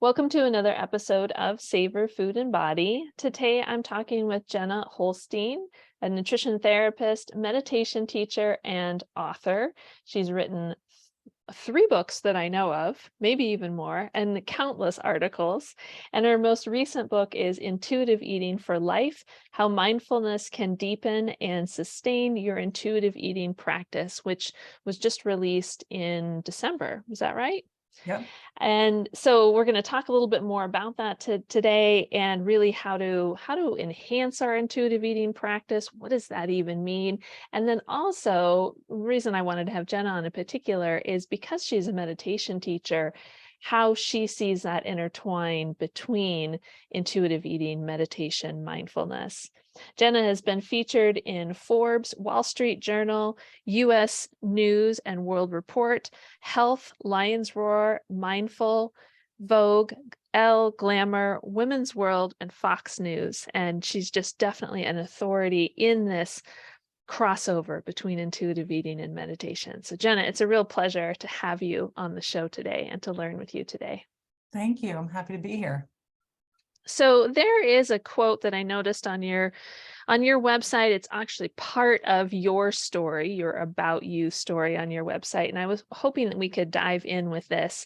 Welcome to another episode of Savor Food and Body. Today I'm talking with Jenna Hollenstein, a nutrition therapist, meditation teacher, and author. She's written three books that I know of, maybe even more, and countless articles. And her most recent book is Intuitive Eating for Life: How Mindfulness Can Deepen and Sustain Your Intuitive Eating Practice, which was just released in December. Was that right? Yep. And so we're going to talk a little bit more about that today, and really how to enhance our intuitive eating practice. What does that even mean? And then also, the reason I wanted to have Jenna on in particular is because she's a meditation teacher, how she sees that intertwine between intuitive eating, meditation, mindfulness. Jenna has been featured in Forbes, Wall Street Journal, U.S. News and World Report, Health, Lion's Roar, Mindful, Vogue, Elle, Glamour, Women's World, and Fox News. And she's just definitely an authority in this crossover between intuitive eating and meditation. So Jenna, it's a real pleasure to have you on the show today and to learn with you today. Thank you. I'm happy to be here. So there is a quote that I noticed on your website. It's actually part of your story, your about you story on your website. And I was hoping that we could dive in with this.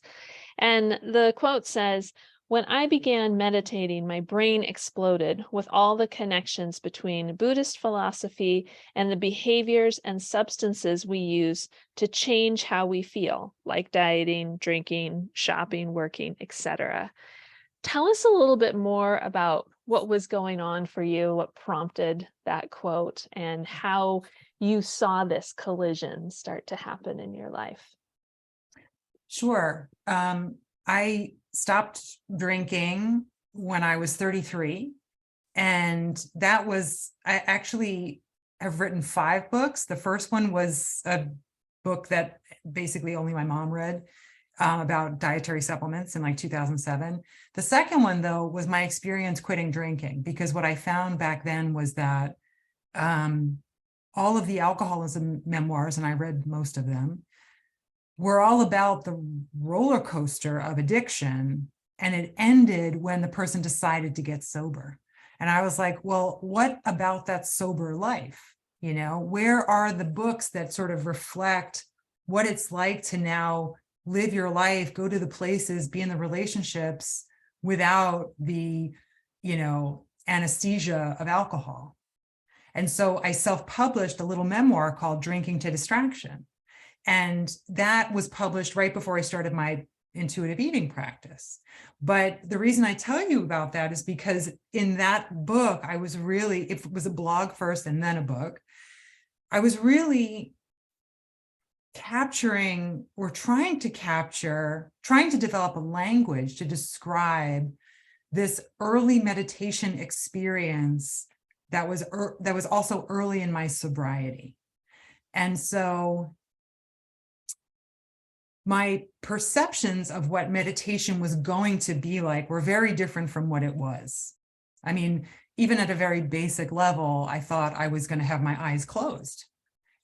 And the quote says, "When I began meditating, my brain exploded with all the connections between Buddhist philosophy and the behaviors and substances we use to change how we feel, like dieting, drinking, shopping, working, etc." Tell us a little bit more about what was going on for you, what prompted that quote, and how you saw this collision start to happen in your life. Sure. I stopped drinking when I was 33. And that was, I actually have written 5 books. The first one was a book that basically only my mom read, about dietary supplements in like 2007. The second one, though, was my experience quitting drinking, because what I found back then was that all of the alcoholism memoirs, and I read most of them, were all about the roller coaster of addiction, and it ended when the person decided to get sober. And I was like, well, what about that sober life? You know, where are the books that sort of reflect what it's like to now live your life, go to the places, be in the relationships without the, anesthesia of alcohol? And so I self-published a little memoir called Drinking to Distraction. And that was published right before I started my intuitive eating practice. But the reason I tell you about that is because in that book, I was really, it was a blog first and then a book, I was really capturing or trying to develop a language to describe this early meditation experience that was also early in my sobriety. And so my perceptions of what meditation was going to be like were very different from what it was. I mean, even at a very basic level, I thought I was going to have my eyes closed.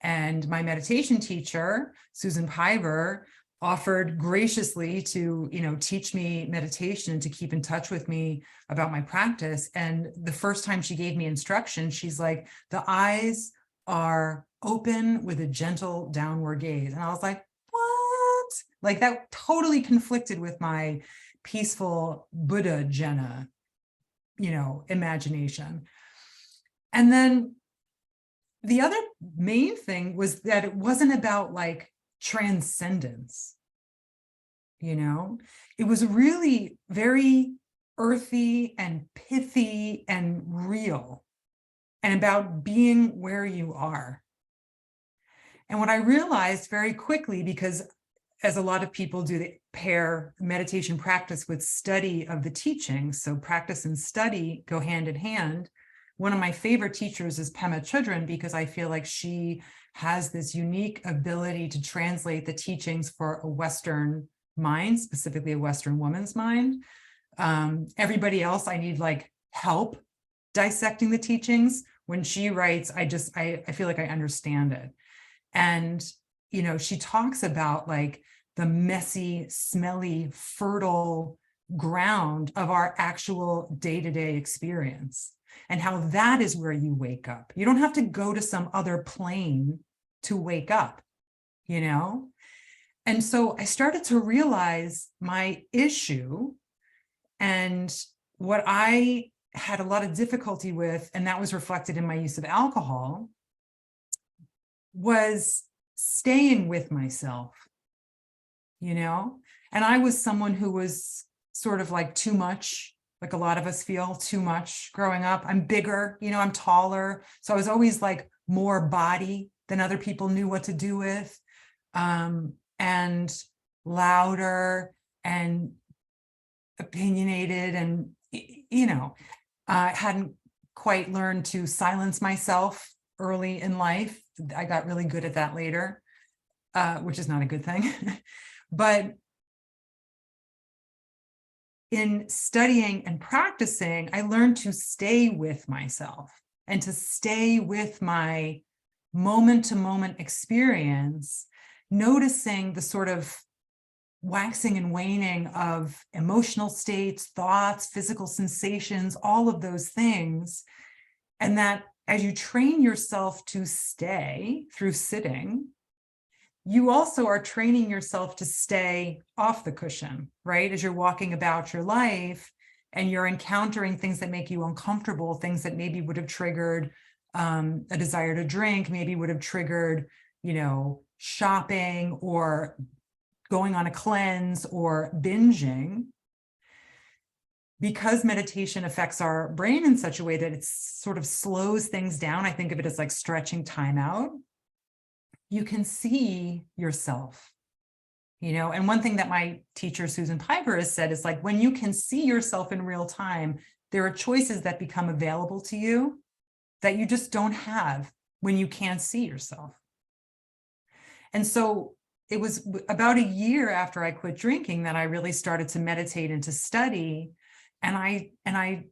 And my meditation teacher, Susan Piver, offered graciously to, teach me meditation and to keep in touch with me about my practice. And the first time she gave me instruction, she's like, the eyes are open with a gentle downward gaze. And I was like, what? Like, that totally conflicted with my peaceful Buddha Jenna, imagination. And then the other main thing was that it wasn't about like transcendence. It was really very earthy and pithy and real, and about being where you are. And what I realized very quickly, because as a lot of people do, they pair meditation practice with study of the teachings. So practice and study go hand in hand. One of my favorite teachers is Pema Chodron, because I feel like she has this unique ability to translate the teachings for a Western mind, specifically a Western woman's mind. Everybody else, I need like help dissecting the teachings. When she writes, I feel like I understand it. And, she talks about like the messy, smelly, fertile ground of our actual day-to-day experience, and how that is where you wake up. You don't have to go to some other plane to wake up, you know? And so I started to realize my issue, and what I had a lot of difficulty with, and that was reflected in my use of alcohol, was staying with myself, you know? And I was someone who was sort of like too much, like a lot of us feel too much growing up. I'm bigger, you know, I'm taller. So I was always like more body than other people knew what to do with, and louder and opinionated. And, you know, I hadn't quite learned to silence myself early in life. I got really good at that later, which is not a good thing. But in studying and practicing, I learned to stay with myself and to stay with my moment-to-moment experience, noticing the sort of waxing and waning of emotional states, thoughts, physical sensations, all of those things. And that as you train yourself to stay through sitting, you also are training yourself to stay off the cushion, right? As you're walking about your life and you're encountering things that make you uncomfortable, things that maybe would have triggered a desire to drink, maybe would have triggered, you know, shopping or going on a cleanse or binging. Because meditation affects our brain in such a way that it sort of slows things down, I think of it as like stretching time out. You can see yourself, you know, and one thing that my teacher, Susan Piper, has said is like, when you can see yourself in real time, there are choices that become available to you that you just don't have when you can't see yourself. And so it was about a year after I quit drinking that I really started to meditate and to study. And I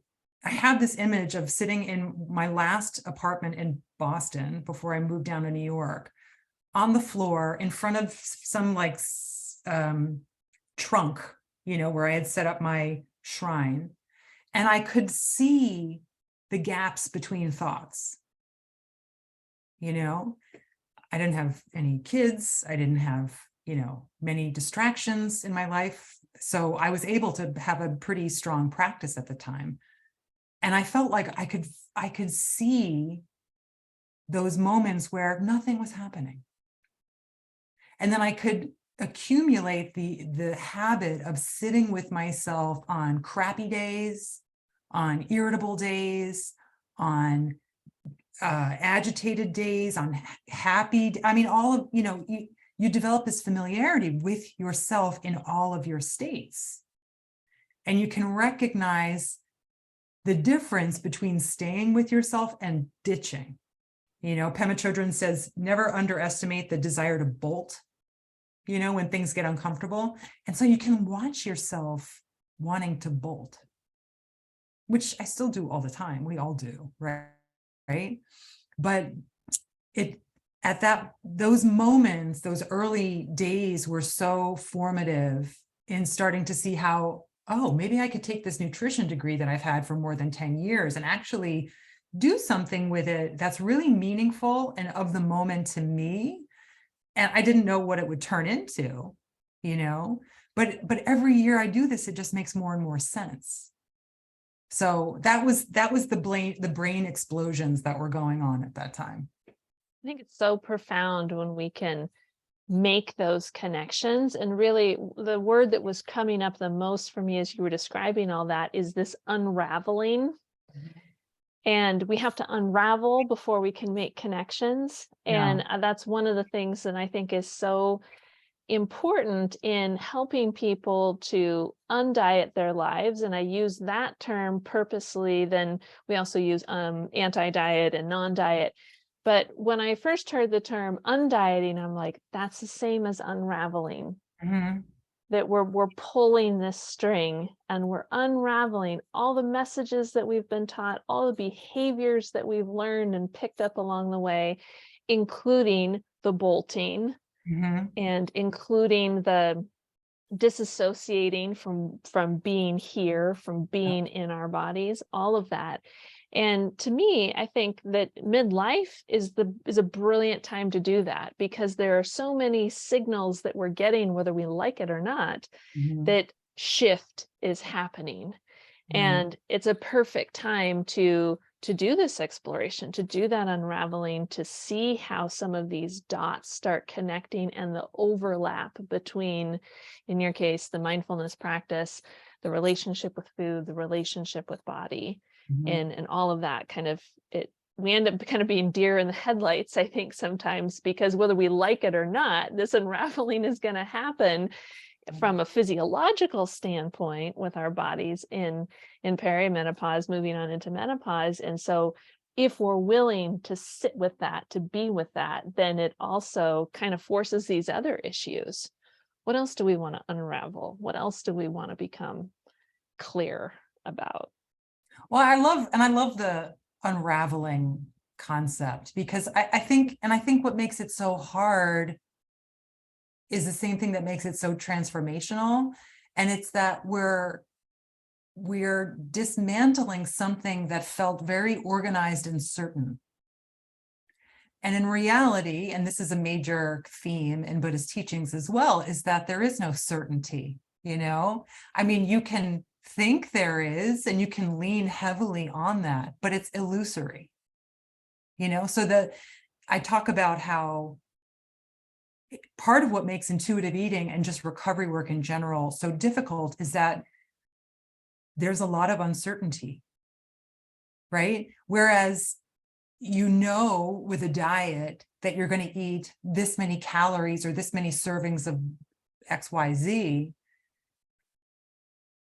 have this image of sitting in my last apartment in Boston before I moved down to New York, on the floor in front of some like trunk, you know, where I had set up my shrine. And I could see the gaps between thoughts. You know, I didn't have any kids. I didn't have, you know, many distractions in my life. So I was able to have a pretty strong practice at the time. And I felt like I could see those moments where nothing was happening. And then I could accumulate the habit of sitting with myself on crappy days, on irritable days, on agitated days, on happy. I mean, all of, you know, you develop this familiarity with yourself in all of your states. And you can recognize the difference between staying with yourself and ditching. You know, Pema Chodron says, never underestimate the desire to bolt, you know, when things get uncomfortable. And so you can watch yourself wanting to bolt, which I still do all the time. We all do, right? But those moments, those early days were so formative in starting to see how, oh, maybe I could take this nutrition degree that I've had for more than 10 years and actually do something with it that's really meaningful and of the moment to me. And I didn't know what it would turn into, you know, but every year I do this, it just makes more and more sense. So that was the brain explosions that were going on at that time. I think it's so profound when we can make those connections. And really, the word that was coming up the most for me as you were describing all that is this unraveling. And we have to unravel before we can make connections. And that's one of the things that I think is so important in helping people to undiet their lives. And I use that term purposely. Then we also use anti-diet and non-diet. But when I first heard the term undieting, I'm like, that's the same as unraveling. Mm-hmm. That we're pulling this string and we're unraveling all the messages that we've been taught, all the behaviors that we've learned and picked up along the way, including the bolting, Mm-hmm. and including the disassociating from being here, from Yeah. being in our bodies, all of that. And to me, I think that midlife is a brilliant time to do that, because there are so many signals that we're getting, whether we like it or not, Mhm. that shift is happening. Right. And it's a perfect time to do this exploration, to do that unraveling, to see how some of these dots start connecting, and the overlap between, in your case, the mindfulness practice, the relationship with food, the relationship with body, Mhm. and all of that kind of it. We end up kind of being deer in the headlights, I think, sometimes, because whether we like it or not, this unraveling is going to happen from a physiological standpoint with our bodies in perimenopause, moving on into menopause. And so if we're willing to sit with that, to be with that, then it also kind of forces these other issues. What else do we want to unravel? What else do we want to become clear about? Well, I love the unraveling concept, because I think what makes it so hard is the same thing that makes it so transformational. And it's that we're dismantling something that felt very organized and certain. And in reality, and this is a major theme in Buddhist teachings as well, is that there is no certainty, you know? I mean, you can think there is, and you can lean heavily on that, but it's illusory, you know? So that I talk about how part of what makes intuitive eating and just recovery work in general so difficult is that there's a lot of uncertainty, right? Whereas, you know, with a diet that you're going to eat this many calories or this many servings of XYZ.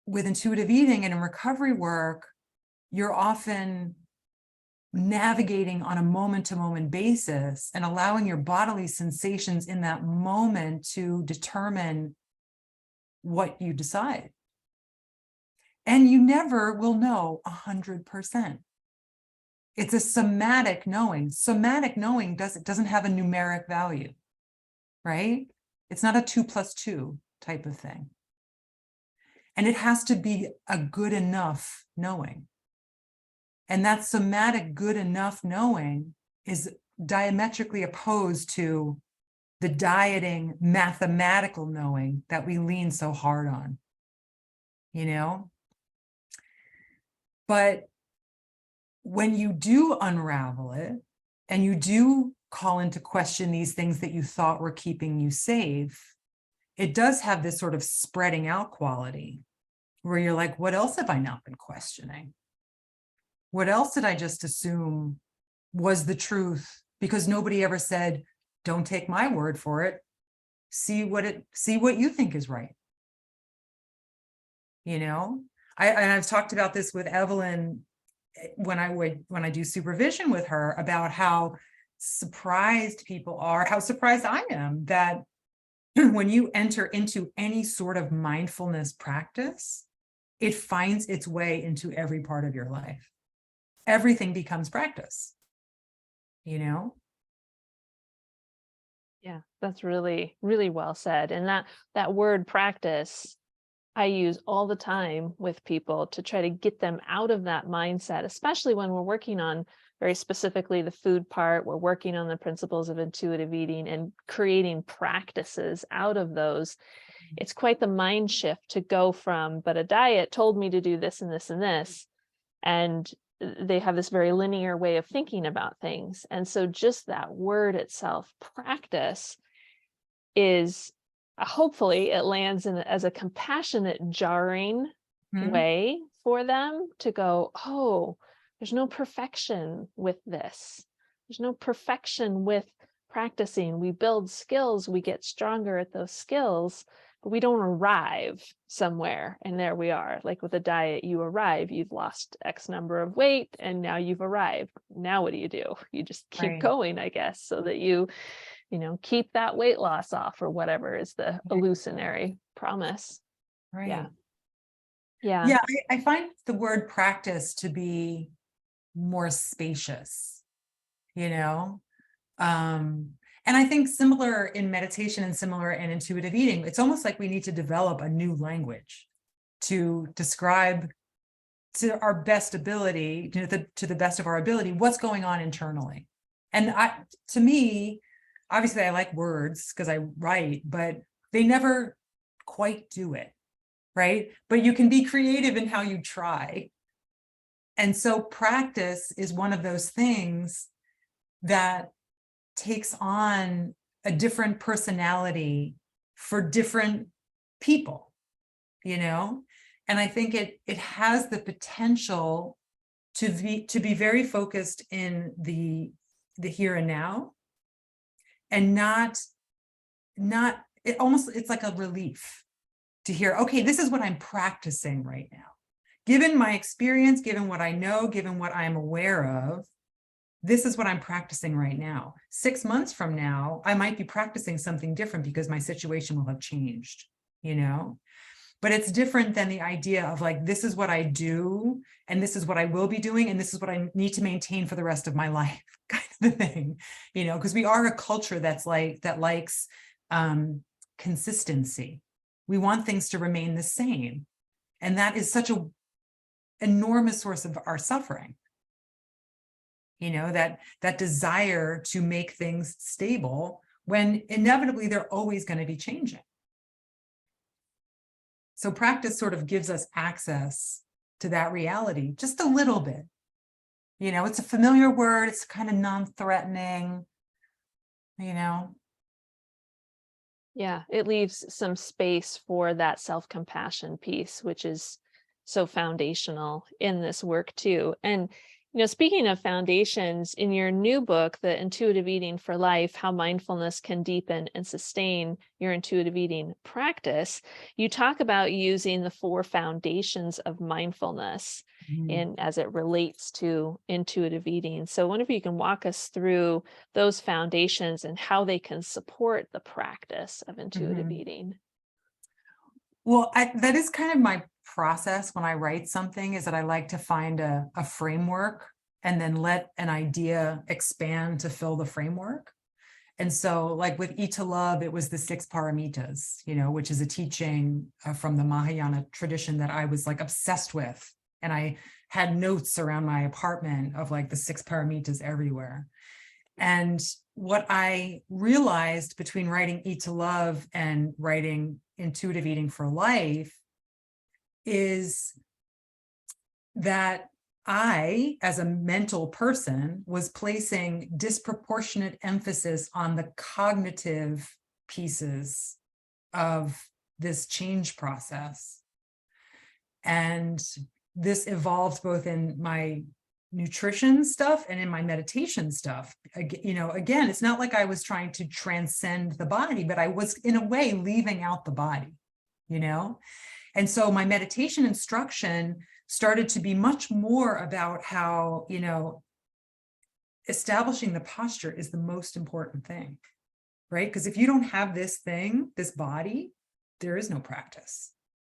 With intuitive eating and in recovery work, you're often navigating on a moment-to-moment basis and allowing your bodily sensations in that moment to determine what you decide. And you never will know 100%. It's a somatic knowing. Somatic knowing doesn't have a numeric value, right? It's not a 2+2 type of thing. And it has to be a good enough knowing. And that somatic good enough knowing is diametrically opposed to the dieting mathematical knowing that we lean so hard on, you know? But when you do unravel it and you do call into question these things that you thought were keeping you safe, it does have this sort of spreading out quality where you're like, what else have I not been questioning? What else did I just assume was the truth? Because nobody ever said, don't take my word for it. See what you think is right. You know, I've talked about this with Evelyn when I do supervision with her about how surprised people are, how surprised I am that when you enter into any sort of mindfulness practice, it finds its way into every part of your life. Everything becomes practice, you know? Yeah, that's really, really well said. And that word practice, I use all the time with people to try to get them out of that mindset, especially when we're working on very specifically the food part. We're working on the principles of intuitive eating and creating practices out of those. It's quite the mind shift to go from, but a diet told me to do this and this and this. And they have this very linear way of thinking about things. And so just that word itself, practice, is hopefully it lands in as a compassionate, jarring Hmm? way for them to go, oh, there's no perfection with this. There's no perfection with practicing. We build skills, we get stronger at those skills, but we don't arrive somewhere. And there we are. Like with a diet, you arrive, you've lost X number of weight, and now you've arrived. Now what do? You just keep Right. going, I guess, so that you keep that weight loss off, or whatever is the illusionary promise. Yeah. Right. Yeah. Yeah, I find the word practice to be more spacious, you know? Um, And I think similar in meditation and similar in intuitive eating, it's almost like we need to develop a new language to describe to our best ability, to the best of our ability, what's going on internally. And to me, obviously I like words because I write, but they never quite do it, right? But you can be creative in how you try. And so practice is one of those things that takes on a different personality for different people, you know? And I think it has the potential to be very focused in the here and now, and not it's like a relief to hear, okay, this is what I'm practicing right now. Given my experience, given what I know, given what I'm aware of, this is what I'm practicing right now. 6 months from now, I might be practicing something different because my situation will have changed, you know? But it's different than the idea of like, this is what I do, and this is what I will be doing, and this is what I need to maintain for the rest of my life, kind of a thing, you know, because we are a culture that likes consistency. We want things to remain the same. And that is such an enormous source of our suffering. You know, that desire to make things stable when inevitably they're always going to be changing. So practice sort of gives us access to that reality just a little bit. You know, it's a familiar word. It's kind of non-threatening, you know. Yeah, it leaves some space for that self-compassion piece, which is so foundational in this work too. And speaking of foundations, in your new book, The Intuitive Eating for Life, How Mindfulness Can Deepen and Sustain Your Intuitive Eating Practice, you talk about using the 4 foundations of mindfulness as it relates to intuitive eating. So I wonder if you can walk us through those foundations and how they can support the practice of intuitive eating. Well, that is kind of my process when I write something, is that I like to find a framework and then let an idea expand to fill the framework. And so like with Eat to Love, it was the 6 paramitas, you know, which is a teaching from the Mahayana tradition that I was like obsessed with. And I had notes around my apartment of like the 6 paramitas everywhere. And what I realized between writing Eat to Love and writing Intuitive Eating for Life is that I, as a mental person, was placing disproportionate emphasis on the cognitive pieces of this change process. And this evolved both in my nutrition stuff and in my meditation stuff. You know, again, it's not like I was trying to transcend the body, but I was in a way leaving out the body, you know? And so my meditation instruction started to be much more about how, you know, establishing the posture is the most important thing, right? Because if you don't have this thing, this body, there is no practice.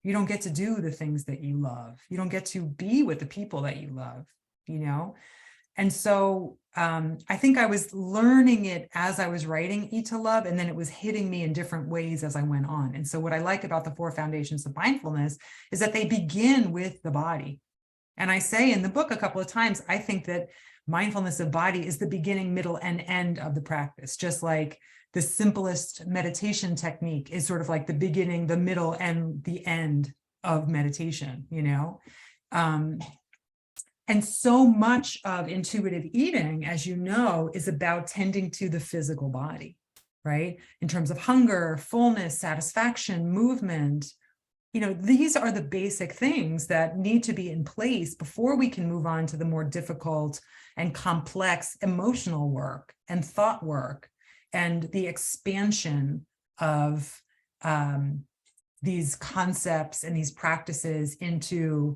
You don't get to do the things that you love. You don't get to be with the people that you love, you know? And so I think I was learning it as I was writing Eat to Love, and then it was hitting me in different ways as I went on. And so what I like about the 4 foundations of mindfulness is that they begin with the body. And I say in the book a couple of times, I think that mindfulness of body is the beginning, middle, and end of the practice, just like the simplest meditation technique is sort of like the beginning, the middle, and the end of meditation, you know? And so much of intuitive eating, as you know, is about tending to the physical body, right? In terms of hunger, fullness, satisfaction, movement. You know, these are the basic things that need to be in place before we can move on to the more difficult and complex emotional work and thought work and the expansion of these concepts and these practices into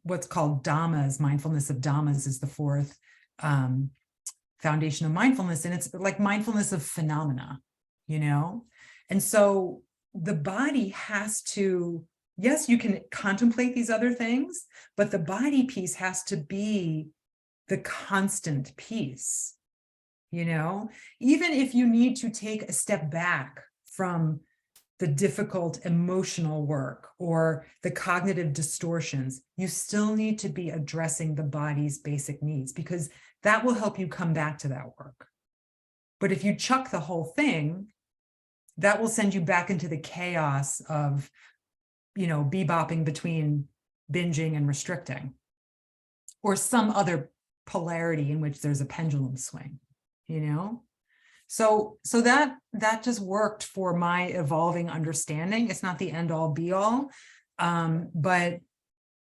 what's called dhammas. Mindfulness of dhammas is the 4th foundation of mindfulness. And it's like mindfulness of phenomena, you know? And so the body has to, yes, you can contemplate these other things, but the body piece has to be the constant piece. even if you need to take a step back from the difficult emotional work or the cognitive distortions, you still need to be addressing the body's basic needs, because that will help you come back to that work. But if you chuck the whole thing, that will send you back into the chaos of, bebopping between binging and restricting, or some other polarity in which there's a pendulum swing, So that just worked for my evolving understanding. It's not the end all be all, but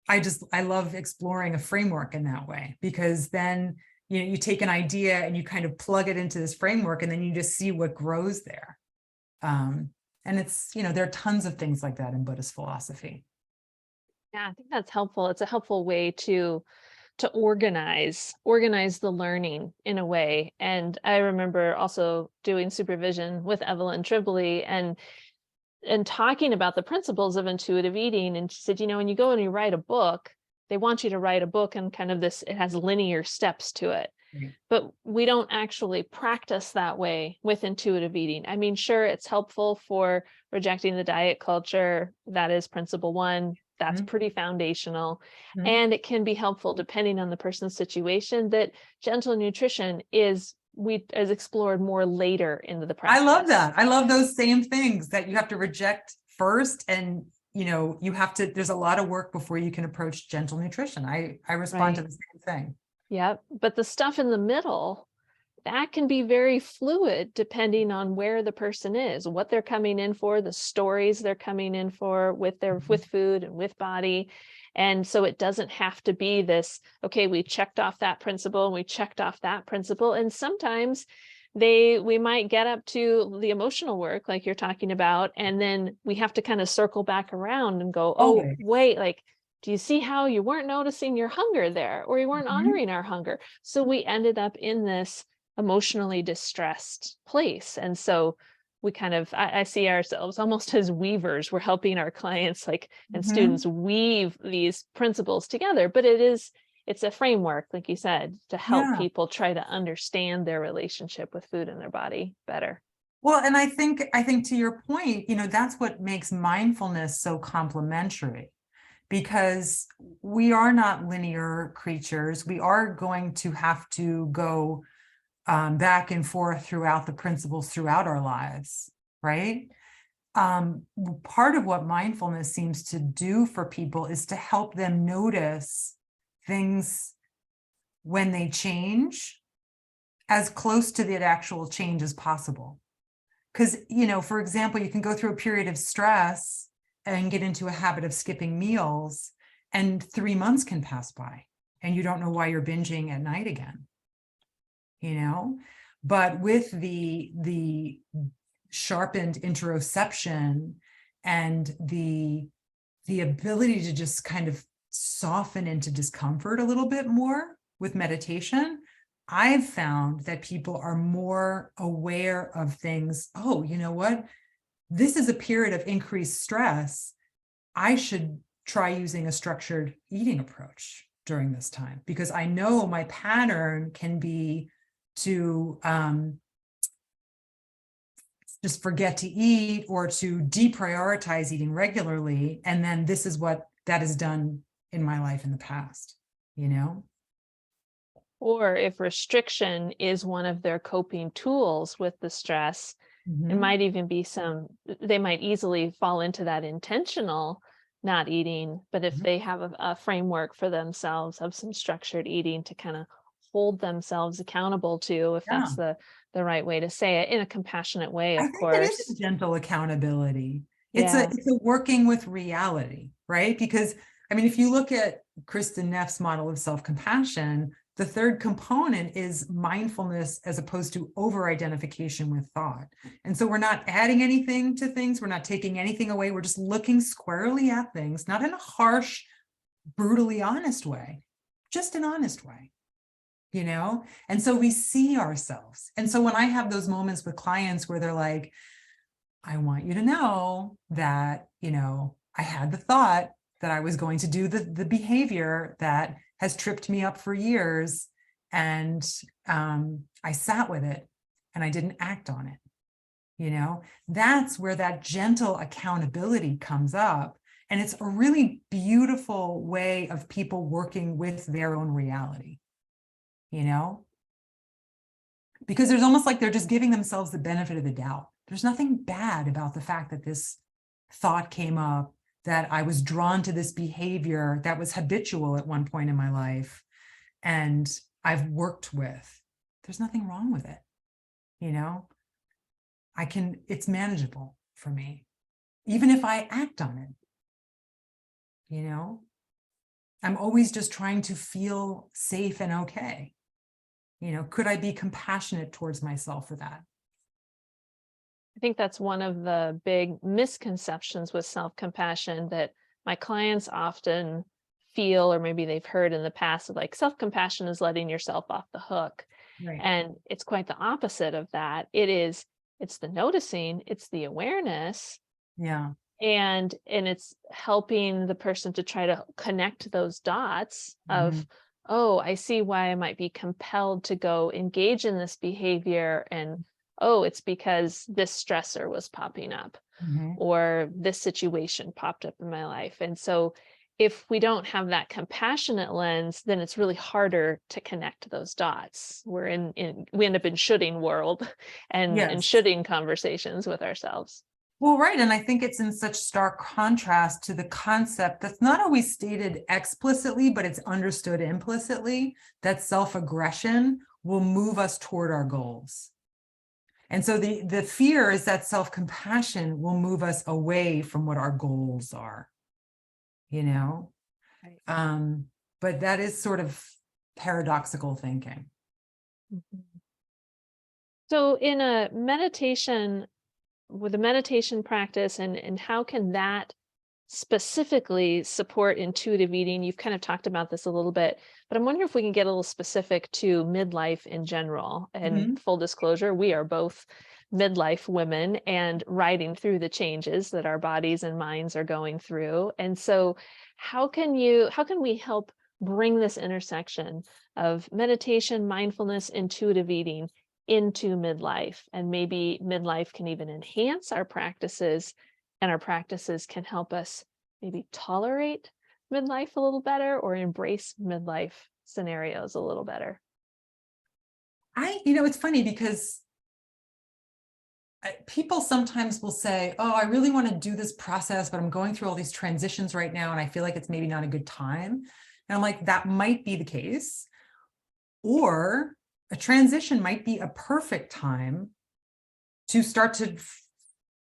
I love exploring a framework in that way, because then you take an idea and you kind of plug it into this framework, and then you just see what grows there. And it's, there are tons of things like that in Buddhist philosophy. Yeah, I think that's helpful. It's a helpful way to organize the learning in a way. And I remember also doing supervision with Evelyn Tribbley and talking about the principles of intuitive eating. And she said, when you go and you write a book, they want you to write a book and kind of this, it has linear steps to it. Right. But we don't actually practice that way with intuitive eating. I mean, sure, it's helpful for rejecting the diet culture. That is principle one. That's pretty foundational. And it can be helpful depending on the person's situation. That gentle nutrition is explored more later into the practice. I love that. I love those same things that you have to reject first, and you have to, there's a lot of work before you can approach gentle nutrition. I respond to the same thing. Yep. But the stuff in the middle, that can be very fluid depending on where the person is, what they're coming in for, the stories they're coming in for with food and with body. And so it doesn't have to be this, okay, we checked off that principle and we checked off that principle. And sometimes we might get up to the emotional work like you're talking about, and then we have to kind of circle back around and go, oh, wait, like, do you see how you weren't noticing your hunger there, or you weren't honoring our hunger? So we ended up in this emotionally distressed place. And so we kind of, I see ourselves almost as weavers. We're helping our clients and students weave these principles together, but it's a framework, like you said, to help people try to understand their relationship with food and their body better. Well, and I think to your point, that's what makes mindfulness so complementary, because we are not linear creatures. We are going to have to go back and forth throughout the principles throughout our lives, right? Part of what mindfulness seems to do for people is to help them notice things when they change as close to the actual change as possible. Because, for example, you can go through a period of stress and get into a habit of skipping meals, and 3 months can pass by and you don't know why you're binging at night again. But with the sharpened interoception and the ability to just kind of soften into discomfort a little bit more with meditation, I've found that people are more aware of things. Oh, you know what? This is a period of increased stress. I should try using a structured eating approach during this time, because I know my pattern can be to just forget to eat or to deprioritize eating regularly. And then this is what that has done in my life in the past, Or if restriction is one of their coping tools with the stress, it might even be they might easily fall into that intentional not eating. But if they have a framework for themselves of some structured eating to kind of hold themselves accountable to, if that's the right way to say it, in a compassionate way, of course. It is a gentle accountability. It's a working with reality, right? Because if you look at Kristen Neff's model of self-compassion, the third component is mindfulness as opposed to over-identification with thought. And so we're not adding anything to things. We're not taking anything away. We're just looking squarely at things, not in a harsh, brutally honest way, just an honest way. And so we see ourselves. And so when I have those moments with clients where they're like, I want you to know that, I had the thought that I was going to do the behavior that has tripped me up for years. And I sat with it and I didn't act on it. That's where that gentle accountability comes up. And it's a really beautiful way of people working with their own reality, because there's almost like they're just giving themselves the benefit of the doubt. There's nothing bad about the fact that this thought came up, that I was drawn to this behavior that was habitual at one point in my life and I've worked with. There's nothing wrong with it. It's manageable for me, even if I act on it. I'm always just trying to feel safe and okay. Could I be compassionate towards myself for that? I think that's one of the big misconceptions with self-compassion that my clients often feel, or maybe they've heard in the past, of like self-compassion is letting yourself off the hook. Right. And it's quite the opposite of that. It's the noticing, it's the awareness. Yeah. And it's helping the person to try to connect those dots of, oh, I see why I might be compelled to go engage in this behavior. And, oh, it's because this stressor was popping up or this situation popped up in my life. And so if we don't have that compassionate lens, then it's really harder to connect those dots. We end up in shoulding world and shoulding conversations with ourselves. Well, right. And I think it's in such stark contrast to the concept that's not always stated explicitly, but it's understood implicitly, that self-aggression will move us toward our goals. And so the fear is that self-compassion will move us away from what our goals are, Right. But that is sort of paradoxical thinking. So in a meditation, with a meditation practice, and how can that specifically support intuitive eating? You've kind of talked about this a little bit, but I'm wondering if we can get a little specific to midlife in general. And full disclosure, we are both midlife women and riding through the changes that our bodies and minds are going through. And so how can we help bring this intersection of meditation, mindfulness, intuitive eating into midlife? And maybe midlife can even enhance our practices, and our practices can help us maybe tolerate midlife a little better or embrace midlife scenarios a little better. It's funny because people sometimes will say, oh, I really want to do this process, but I'm going through all these transitions right now, and I feel like it's maybe not a good time. And I'm like, that might be the case. Or a transition might be a perfect time to start to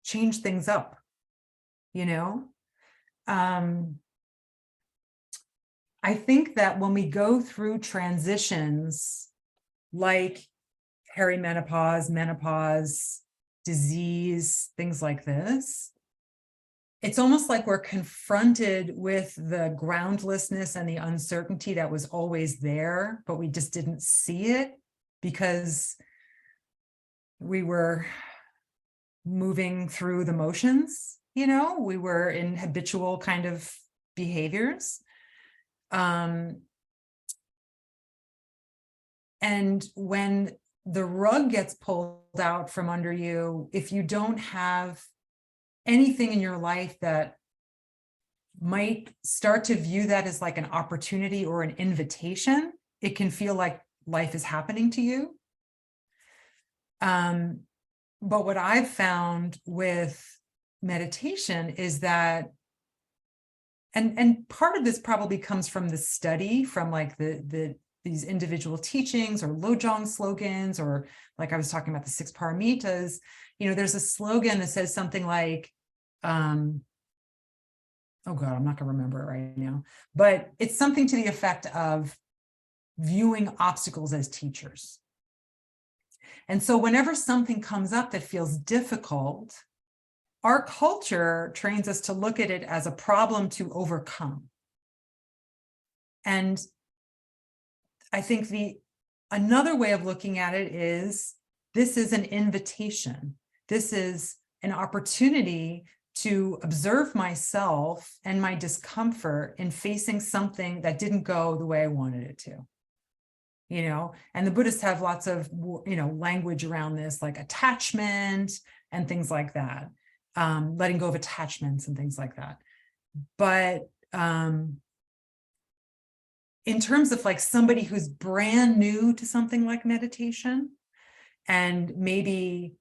change things up, I think that when we go through transitions like perimenopause, menopause, disease, things like this, it's almost like we're confronted with the groundlessness and the uncertainty that was always there, but we just didn't see it because we were moving through the motions, we were in habitual kind of behaviors. And when the rug gets pulled out from under you, if you don't have anything in your life that might start to view that as like an opportunity or an invitation, it can feel like life is happening to you. But what I've found with meditation is that, and part of this probably comes from the study, from like these individual teachings or Lojong slogans, or like I was talking about the 6 paramitas, there's a slogan that says something like, oh God, I'm not gonna remember it right now, but it's something to the effect of viewing obstacles as teachers. And so whenever something comes up that feels difficult, our culture trains us to look at it as a problem to overcome. And I think another way of looking at it is, this is an invitation. This is an opportunity to observe myself and my discomfort in facing something that didn't go the way I wanted it to. and the Buddhists have lots of, language around this, like attachment and things like that, letting go of attachments and things like that. But in terms of like somebody who's brand new to something like meditation, and maybe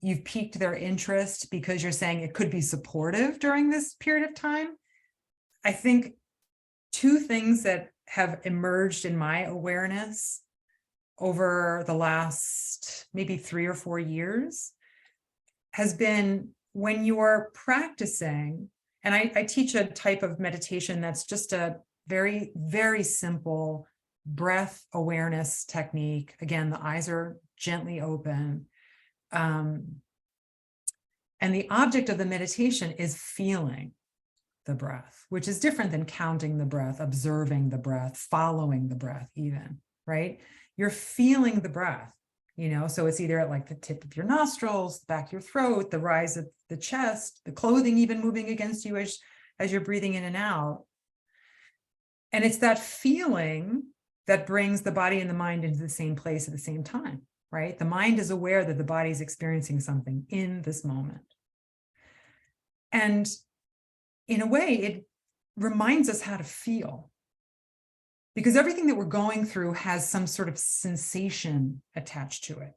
you've piqued their interest because you're saying it could be supportive during this period of time, I think two things that have emerged in my awareness over the last maybe 3 or 4 years has been when you're practicing, and I teach a type of meditation that's just a very, very simple breath awareness technique. Again, the eyes are gently open. And the object of the meditation is feeling the breath, which is different than counting the breath, observing the breath, following the breath even, right? You're feeling the breath, so it's either at like the tip of your nostrils, the back of your throat, the rise of the chest, the clothing even moving against you as you're breathing in and out. And it's that feeling that brings the body and the mind into the same place at the same time, right? The mind is aware that the body is experiencing something in this moment. And in a way, it reminds us how to feel, because everything that we're going through has some sort of sensation attached to it.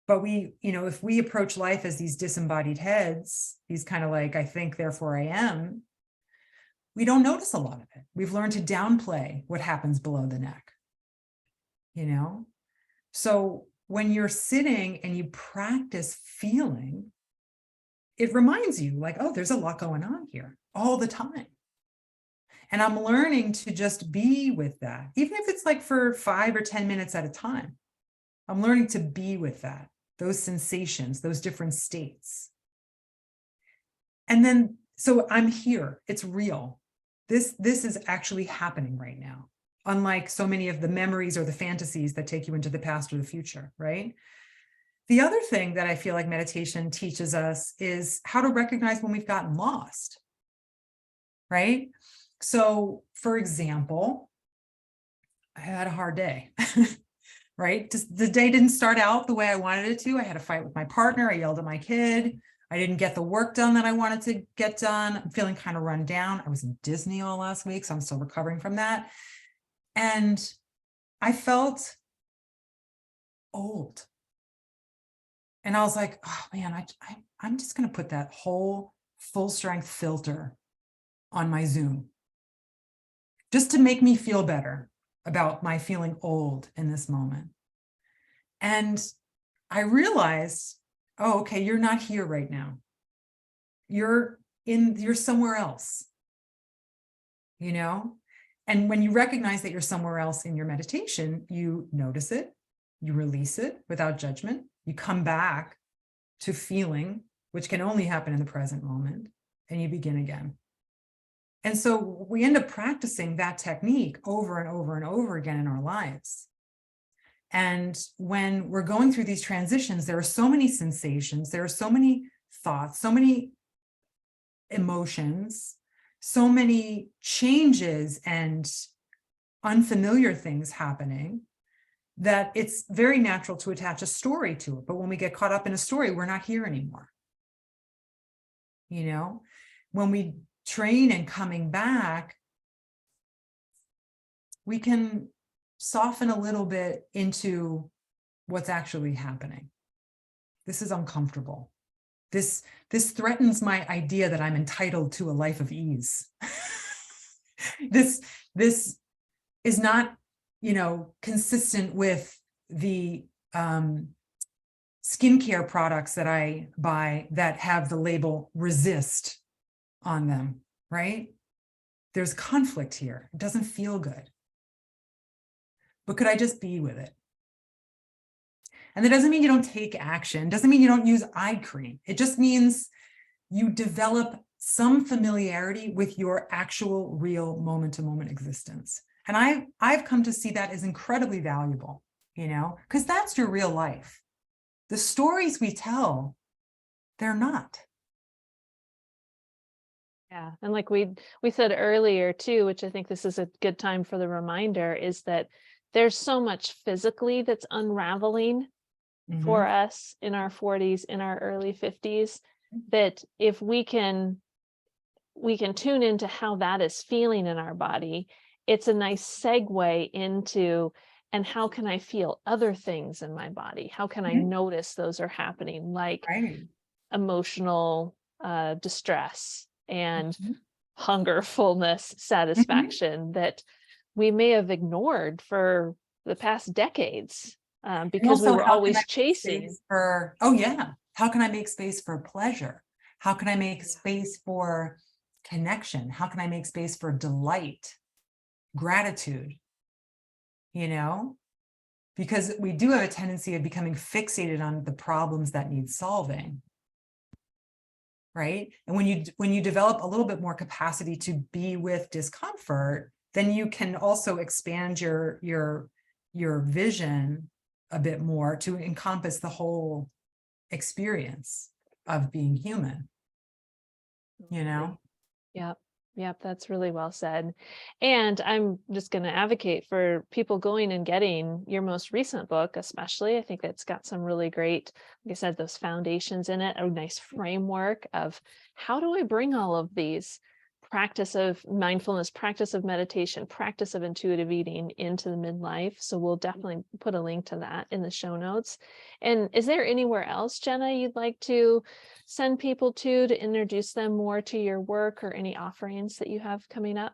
But if we approach life as these disembodied heads, these kind of like, I think, therefore I am, we don't notice a lot of it. We've learned to downplay what happens below the neck, So when you're sitting and you practice feeling, it reminds you like, oh, there's a lot going on here all the time. And I'm learning to just be with that, even if it's like for 5 or 10 minutes at a time. I'm learning to be with that, those sensations, those different states. And then, so I'm here, it's real. This is actually happening right now, unlike so many of the memories or the fantasies that take you into the past or the future, right? The other thing that I feel like meditation teaches us is how to recognize when we've gotten lost, right? So, for example, I had a hard day, right? Just the day didn't start out the way I wanted it to. I had a fight with my partner. I yelled at my kid. I didn't get the work done that I wanted to get done. I'm feeling kind of run down. I was in Disney all last week, so I'm still recovering from that. And I felt old. And I was like, oh man, I'm just going to put that whole full strength filter on my Zoom just to make me feel better about my feeling old in this moment. And I realized, oh, okay, you're not here right now. You're somewhere else, And when you recognize that you're somewhere else in your meditation, you notice it, you release it without judgment, you come back to feeling, which can only happen in the present moment, and you begin again. And so we end up practicing that technique over and over and over again in our lives. And when we're going through these transitions, there are so many sensations, there are so many thoughts, so many emotions, so many changes and unfamiliar things happening that it's very natural to attach a story to it. But when we get caught up in a story, we're not here anymore. When we train in coming back, we can soften a little bit into what's actually happening. This is uncomfortable. This threatens my idea that I'm entitled to a life of ease. This is not, consistent with the skincare products that I buy that have the label resist on them, right? There's conflict here. It doesn't feel good. But could I just be with it? And that doesn't mean you don't take action. Doesn't mean you don't use eye cream. It just means you develop some familiarity with your actual real moment-to-moment existence. And I've come to see that as incredibly valuable, because that's your real life. The stories we tell, they're not. Yeah. And like we said earlier too, which I think this is a good time for the reminder, is that there's so much physically that's unraveling for Mhm. us in our 40s, in our early 50s, that if we can tune into how that is feeling in our body, it's a nice segue into, and how can I feel other things in my body? How can I Mhm. notice those are happening, like Right. emotional distress and Mhm. hunger, fullness, Mhm. satisfaction that we may have ignored for the past decades, And because we also, were how can I always make chasing. space for, oh yeah, how can I make space for pleasure? How can I make Yeah. space for connection? How can I make space for delight, gratitude, you know? Because we do have a tendency of becoming fixated on the problems that need solving, right? And when you develop a little bit more capacity to be with discomfort, then you can also expand your vision a bit more to encompass the whole experience of being human, you know? Totally. Yep. Yep. That's really well said. And I'm just going to advocate for people going and getting your most recent book, especially. I think it's got some really great, like I said, those foundations in it, a nice framework of how do I bring all of these practice of mindfulness, practice of meditation, practice of intuitive eating into the midlife. So we'll definitely put a link to that in the show notes. And is there anywhere else, Jenna, you'd like to send people to introduce them more to your work, or any offerings that you have coming up?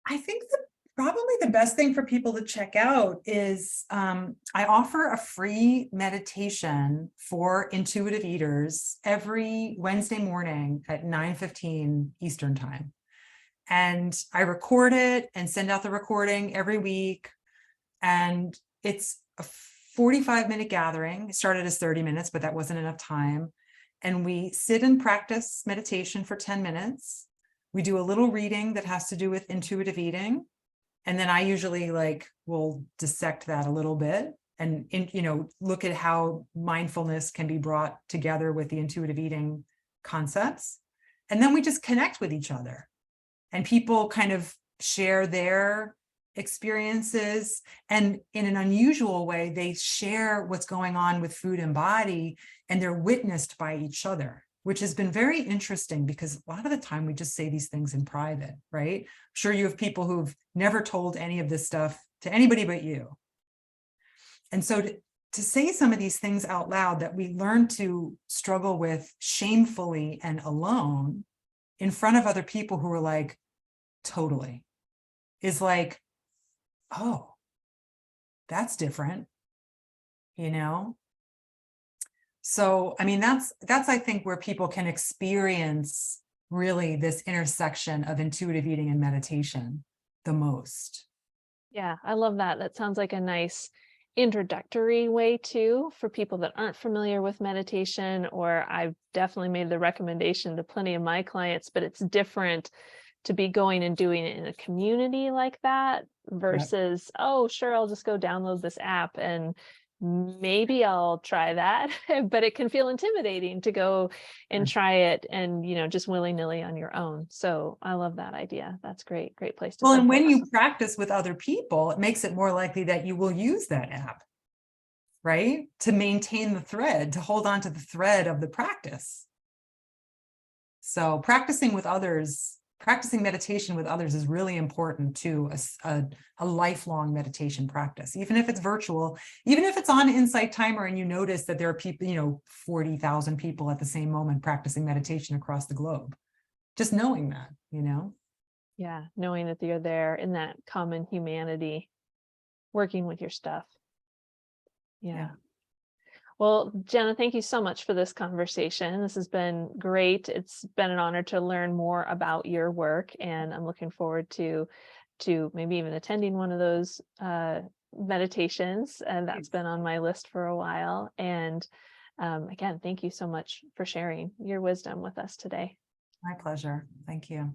I think that probably the best thing for people to check out is I offer a free meditation for intuitive eaters every Wednesday morning at 9:15 Eastern time. And I record it and send out the recording every week. And it's a 45-minute gathering. It started as 30 minutes, but that wasn't enough time. And we sit and practice meditation for 10 minutes. We do a little reading that has to do with intuitive eating. And then I usually will dissect that a little bit and look at how mindfulness can be brought together with the intuitive eating concepts. And then we just connect with each other, and people kind of share their experiences, and in an unusual way they share what's going on with food and body, and they're witnessed by each other, which has been very interesting, because a lot of the time we just say these things in private, right? I'm sure you have people who've never told any of this stuff to anybody but you. And so to say some of these things out loud that we learn to struggle with shamefully and alone in front of other people who are like, totally, is like, oh, that's different, you know? So, I mean, that's I think where people can experience really this intersection of intuitive eating and meditation the most. Yeah, I love that. That sounds like a nice introductory way too for people that aren't familiar with meditation, or I've definitely made the recommendation to plenty of my clients, but it's different to be going and doing it in a community like that Yep. versus, oh, sure, I'll just go download this app and maybe I'll try that. But it can feel intimidating to go and try it and, just willy-nilly on your own. So I love that idea. That's great. Great place to Well, send and when folks. you practice with other people, it makes it more likely that you will use that app, right? To maintain the thread, to hold on to the thread of the practice. So practicing meditation with others is really important to a lifelong meditation practice, even if it's virtual, even if it's on Insight Timer and you notice that there are people, 40,000 people at the same moment practicing meditation across the globe. Just knowing that. Yeah, knowing that you're there in that common humanity, working with your stuff. Yeah, Yeah. Well, Jenna, thank you so much for this conversation. This has been great. It's been an honor to learn more about your work, and I'm looking forward to maybe even attending one of those meditations, and that's been on my list for a while. And again, thank you so much for sharing your wisdom with us today. my pleasure. Thank you.